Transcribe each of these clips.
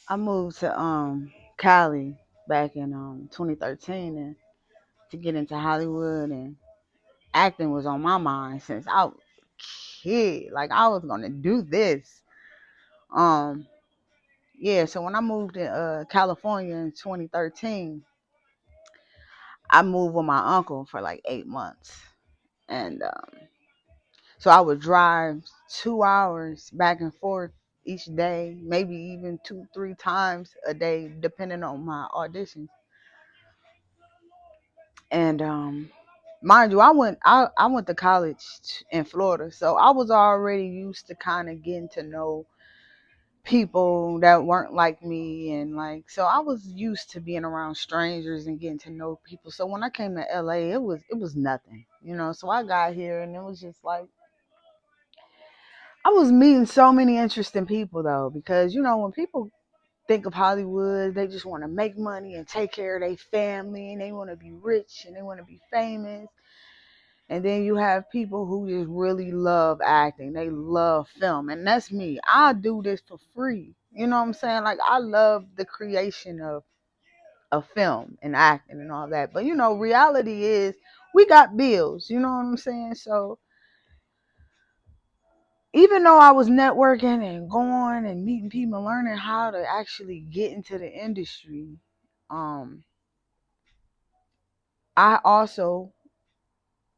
I moved to Cali back in 2013 and to get into Hollywood, and acting was on my mind since I was a kid. Like I was gonna do this. Um yeah, so when I moved to California in 2013, I moved with my uncle for like 8 months. And so I would drive 2 hours back and forth each day, maybe even two, three times a day, depending on my auditions. And mind you, I went to college in Florida, so I was already used to kind of getting to know people that weren't like me, and like so I was used to being around strangers and getting to know people. So when I came to LA, it was nothing, So I got here and it was just like I was meeting so many interesting people though, because when people think of Hollywood, they just want to make money and take care of their family, and they want to be rich and they want to be famous. And then you have people who just really love acting. They love film. And that's me. I do this for free. You know what I'm saying? Like I love the creation of film and acting and all that. But reality is we got bills. You know what I'm saying? So even though I was networking and going and meeting people, learning how to actually get into the industry, um, I also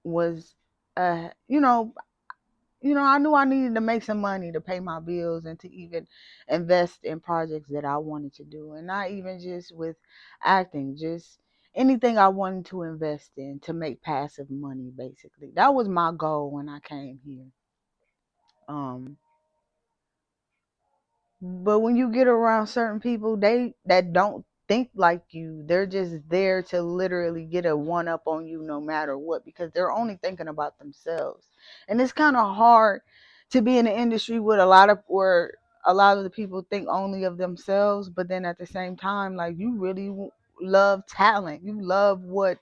was I knew I needed to make some money to pay my bills and to even invest in projects that I wanted to do. And not even just with acting, just anything I wanted to invest in to make passive money, basically. That was my goal when I came here. Um, but when you get around certain people, they that don't think like you, they're just there to literally get a one up on you no matter what, because they're only thinking about themselves. And it's kind of hard to be in the industry with where a lot of the people think only of themselves, but then at the same time, like you really love talent. You love what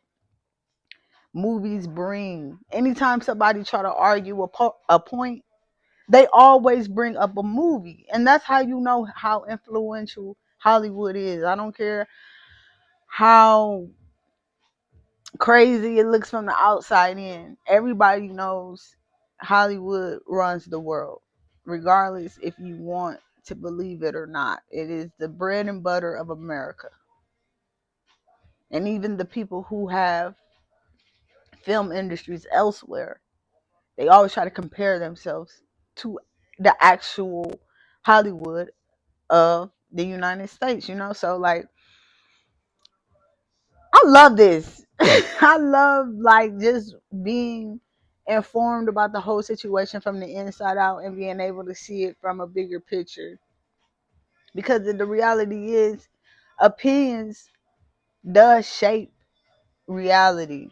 movies bring. Anytime somebody try to argue a point, they always bring up a movie, and that's how you know how influential Hollywood is. I don't care how crazy it looks from the outside in. Everybody knows Hollywood runs the world, regardless if you want to believe it or not. It is the bread and butter of America. And even the people who have film industries elsewhere, they always try to compare themselves to the actual Hollywood of the United States, So like I love this. I love like just being informed about the whole situation from the inside out and being able to see it from a bigger picture. Because the reality is opinions does shape reality.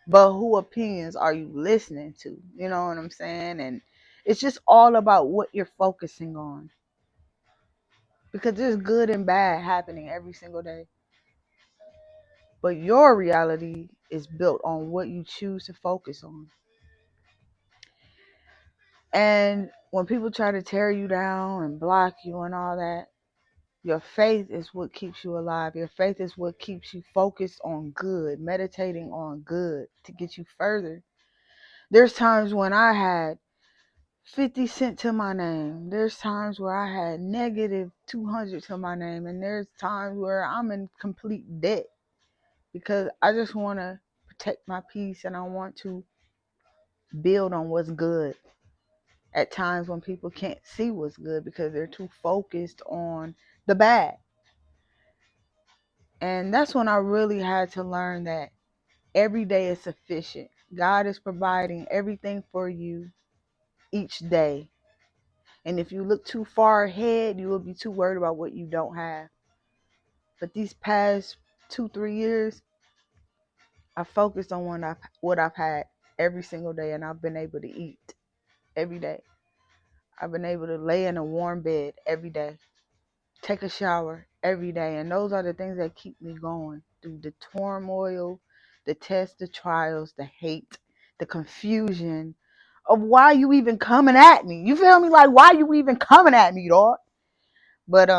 But who opinions are you listening to? You know what I'm saying? And it's just all about what you're focusing on. Because there's good and bad happening every single day. But your reality is built on what you choose to focus on. And when people try to tear you down and block you and all that, your faith is what keeps you alive. Your faith is what keeps you focused on good, meditating on good to get you further. There's times when I had 50 cent to my name. There's times where I had negative 200 to my name. And there's times where I'm in complete debt because I just want to protect my peace and I want to build on what's good at times when people can't see what's good because they're too focused on the bad. And that's when I really had to learn that every day is sufficient. God is providing everything for you each day. And if you look too far ahead, you will be too worried about what you don't have. But these past 2, 3 years, I focused on what I've had every single day, and I've been able to eat every day. I've been able to lay in a warm bed every day, take a shower every day. And those are the things that keep me going through the turmoil, the tests, the trials, the hate, the confusion of why you even coming at me. You feel me? Like, why you even coming at me, dog? But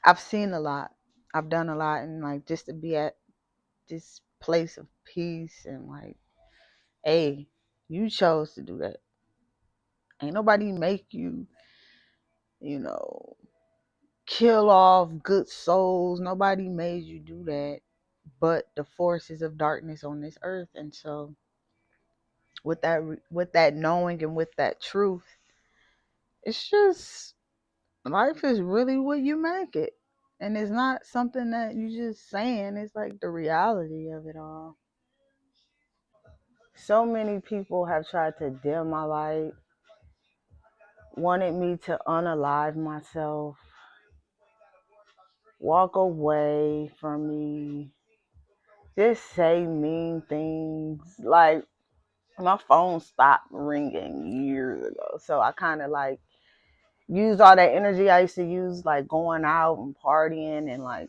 I've seen a lot. I've done a lot, and like just to be at this place of peace and like, hey, you chose to do that. Ain't nobody make you, you know, kill off good souls. Nobody made you do that, but the forces of darkness on this earth. And so, with that knowing and with that truth, it's just life is really what you make it. And it's not something that you just saying, it's like the reality of it all. So many people have tried to dim my light, wanted me to unalive myself, walk away from me, just say mean things. Like, my phone stopped ringing years ago. So I kind of like used all that energy I used to use, like going out and partying and like,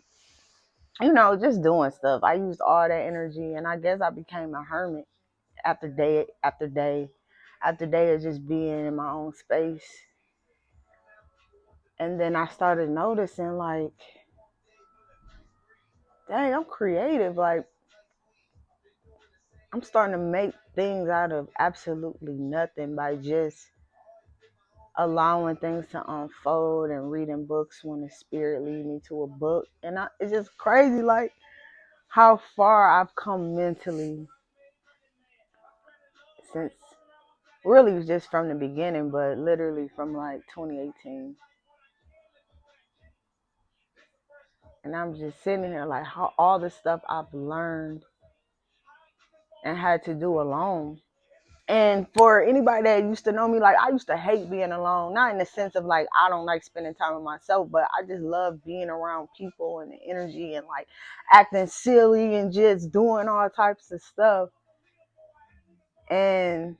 just doing stuff. I used all that energy, and I guess I became a hermit after day after day after day of just being in my own space. And then I started noticing, like, dang, I'm creative. Like, I'm starting to make things out of absolutely nothing by just allowing things to unfold and reading books when the spirit lead me to a book. And it's just crazy, like, how far I've come mentally since really just from the beginning, but literally from like 2018. And I'm just sitting here like, how all the stuff I've learned and had to do alone. And for anybody that used to know me, like, I used to hate being alone. Not in the sense of like I don't like spending time with myself, but I just love being around people and the energy and like acting silly and just doing all types of stuff. And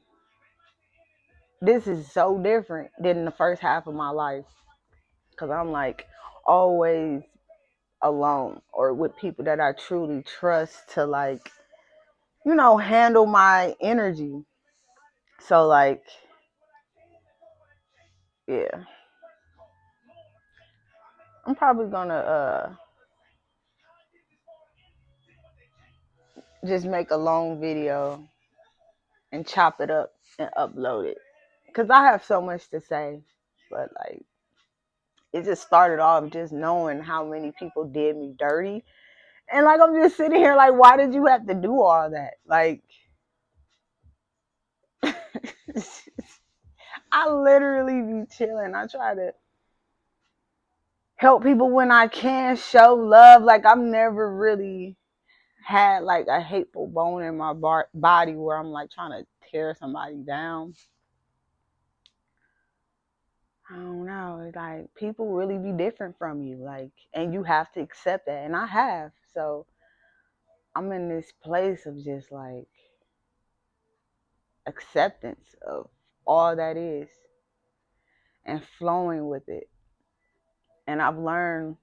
this is so different than the first half of my life, because I'm like always alone or with people that I truly trust to, like, handle my energy. So like, yeah, I'm probably gonna just make a long video and chop it up and upload it, because I have so much to say. But like, it just started off just knowing how many people did me dirty, and like, I'm just sitting here like, why did you have to do all that? Like, I literally be chilling. I try to help people when I can, show love. Like, I've never really had like a hateful bone in my body where I'm like trying to tear somebody down. I don't know. It's like people really be different from you, like, and you have to accept that. And I have. So I'm in this place of just like acceptance of all that is and flowing with it. And I've learned,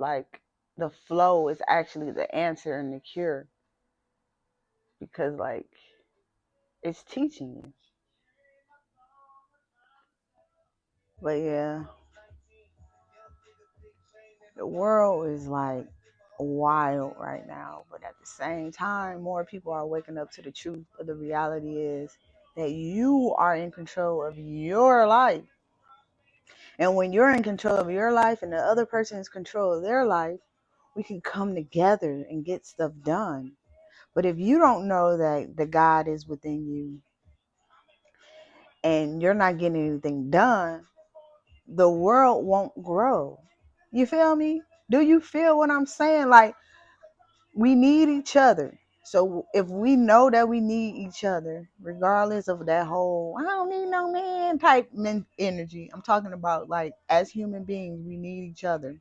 like, the flow is actually the answer and the cure, because like it's teaching you. But yeah, the world is like wild right now, but at the same time, more people are waking up to the truth of the reality is that you are in control of your life. And when you're in control of your life and the other person is in control of their life, we can come together and get stuff done. But if you don't know that the God is within you and you're not getting anything done, the world won't grow. You feel me? Do you feel what I'm saying? Like, we need each other. So if we know that we need each other, regardless of that whole "I don't need no man" type energy, I'm talking about like as human beings, we need each other.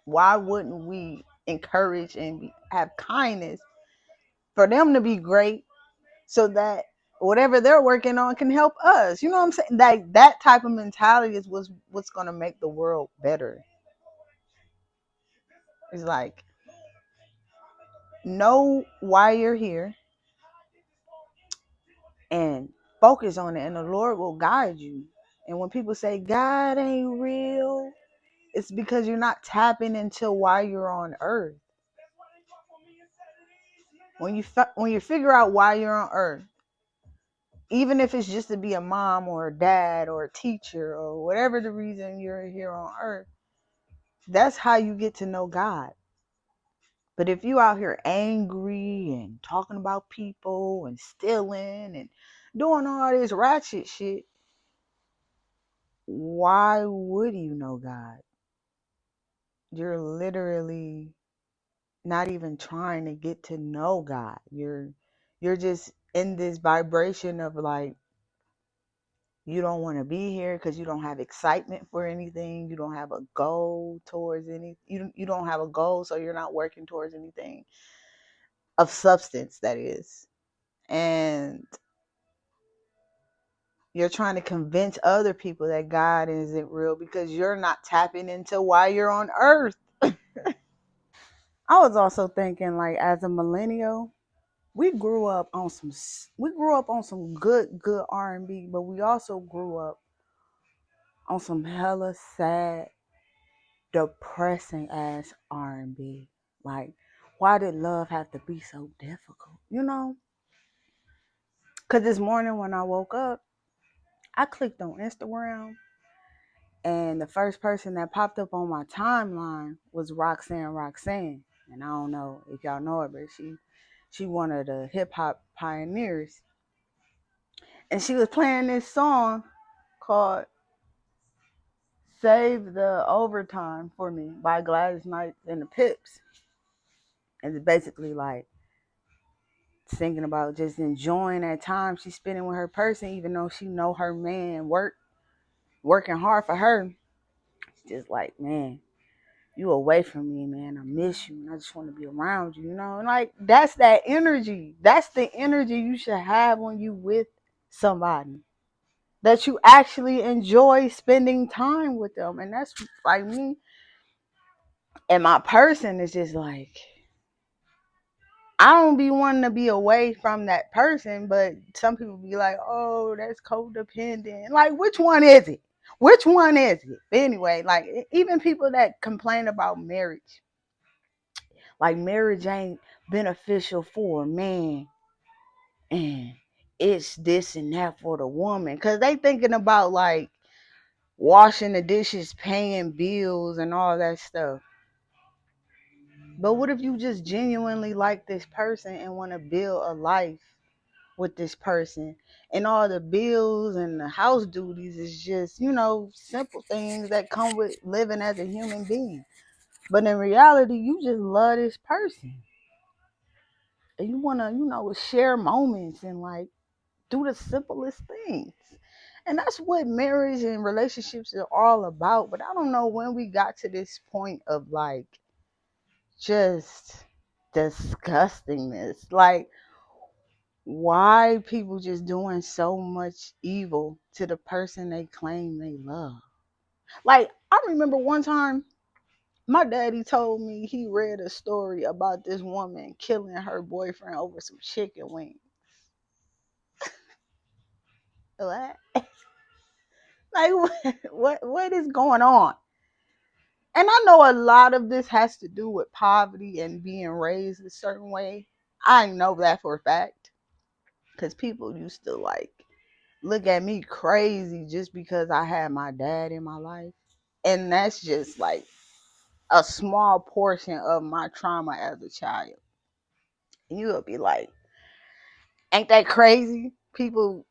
Why wouldn't we encourage and have kindness for them to be great, so that whatever they're working on can help us? You know what I'm saying? Like, that type of mentality is what's going to make the world better. It's like, know why you're here, and focus on it, and the Lord will guide you. And when people say God ain't real, it's because you're not tapping into why you're on earth. When you figure out why you're on earth, even if it's just to be a mom or a dad or a teacher or whatever the reason you're here on earth, that's how you get to know God. But if you out here angry and talking about people and stealing and doing all this ratchet shit, why would you know God? You're literally not even trying to get to know God. You're just in this vibration of like, you don't want to be here because you don't have excitement for anything. You don't have a goal towards any. You don't have a goal, so you're not working towards anything of substance. That is, and you're trying to convince other people that God isn't real because you're not tapping into why you're on Earth. I was also thinking, like, as a millennial, we grew up on some good R&B, but we also grew up on some hella sad, depressing ass R&B. Like, why did love have to be so difficult? Because this morning when I woke up, I clicked on Instagram, and the first person that popped up on my timeline was Roxanne. And I don't know if y'all know her, but she one of the hip hop pioneers. And she was playing this song called Save the Overtime for Me by Gladys Knight and the Pips. And it's basically like thinking about just enjoying that time she's spending with her person, even though she know her man working hard for her. It's just like, man, you away from me, man. I miss you, and I just want to be around you, And like, that's that energy. That's the energy you should have when you with somebody, that you actually enjoy spending time with them. And that's like me. And my person is just like, I don't be wanting to be away from that person, but some people be like, oh, that's codependent. Like, which one is it? Which one is it? Anyway, like, even people that complain about marriage, like marriage ain't beneficial for a man, and it's this and that for the woman. Because they thinking about like washing the dishes, paying bills, and all that stuff. But what if you just genuinely like this person and want to build a life with this person, and all the bills and the house duties is just, simple things that come with living as a human being? But in reality, you just love this person, and you want to, share moments and like do the simplest things. And that's what marriage and relationships are all about. But I don't know when we got to this point of like just disgustingness. Like, why people just doing so much evil to the person they claim they love? Like, I remember one time my daddy told me he read a story about this woman killing her boyfriend over some chicken wings. What? Like, what is going on? And I know a lot of this has to do with poverty and being raised a certain way. I know that for a fact, because people used to like look at me crazy just because I had my dad in my life. And that's just like a small portion of my trauma as a child. And you'll be like, ain't that crazy? People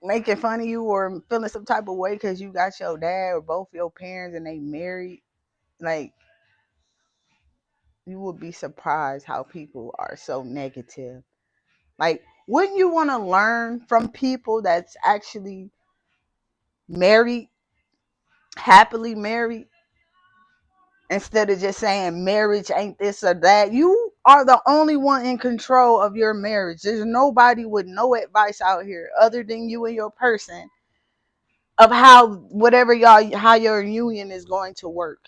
making fun of you or feeling some type of way because you got your dad or both your parents and they married. Like, you would be surprised how people are so negative. Like, wouldn't you want to learn from people that's actually married, happily married, instead of just saying marriage ain't this or that? You are the only one in control of your marriage. There's nobody with no advice out here other than you and your person of how your union is going to work.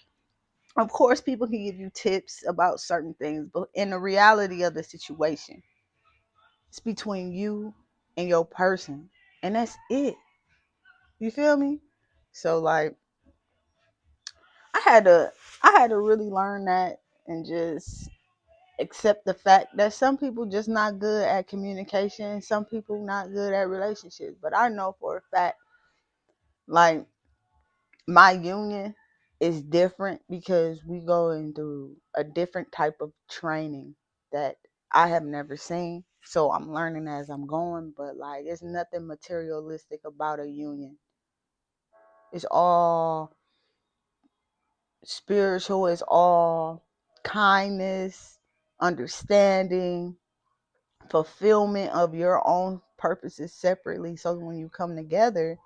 Of course, people can give you tips about certain things, but in the reality of the situation, it's between you in your person. And that's it. You feel me? So like I had to I had to really learn that and just accept the fact that some people just not good at communication, some people not good at relationships. But I know for a fact, like my union is different because we going through a different type of training that I have never seen. So I'm learning as I'm going, but like it's nothing materialistic about a union. It's all spiritual, it's all kindness, understanding, fulfillment of your own purposes separately. So when you come together,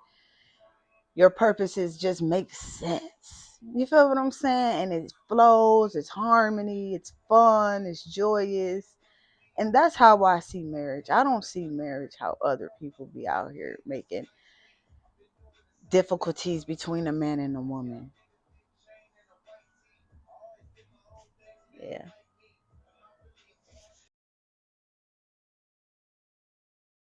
your purposes just make sense. You feel what I'm saying? And it flows, it's harmony, it's fun, it's joyous. And that's how I see marriage. I don't see marriage how other people be out here making difficulties between a man and a woman. Yeah.